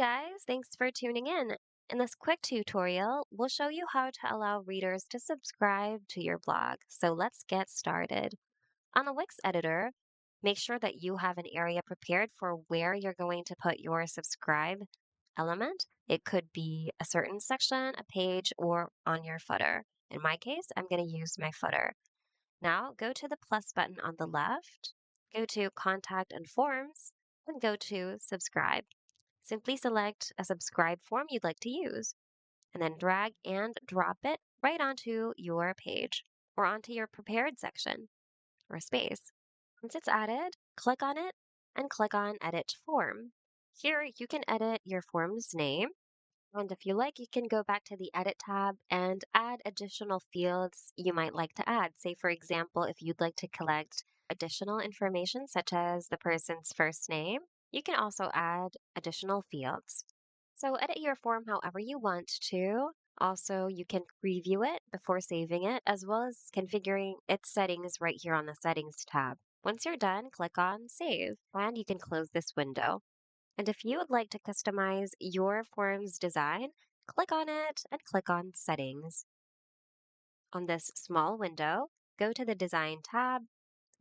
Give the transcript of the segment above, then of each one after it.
guys, thanks for tuning in. In this quick tutorial, we'll show you how to allow readers to subscribe to your blog. So let's get started. On the Wix editor, make sure that you have an area prepared for where you're going to put your subscribe element. It could be a certain section, a page, or on your footer. In my case, I'm going to use my footer. Now go to the plus button on the left, go to Contact and Forms, and go to Subscribe. Simply select a subscribe form you'd like to use, and then drag and drop it right onto your page or onto your prepared section or space. Once it's added, click on it and click on Edit Form. Here you can edit your form's name, and if you like, you can go back to the Edit tab and add additional fields you might like to add. Say, for example, if you'd like to collect additional information such as the person's first name, you can also add additional fields. So edit your form however you want to. Also, you can preview it before saving it, as well as configuring its settings right here on the Settings tab. Once you're done, click on Save, and you can close this window. And if you would like to customize your form's design, click on it and click on Settings. On this small window, go to the Design tab,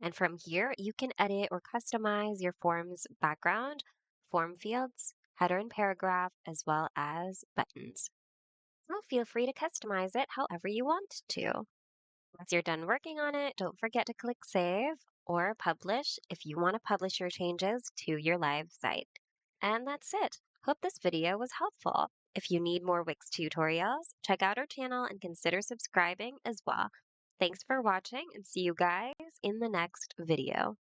and from here, you can edit or customize your form's background, form fields, header and paragraph, as well as buttons. So feel free to customize it however you want to. Once you're done working on it, don't forget to click Save or Publish if you want to publish your changes to your live site. And that's it. Hope this video was helpful. If you need more Wix tutorials, check out our channel and consider subscribing as well. Thanks for watching and see you guys in the next video.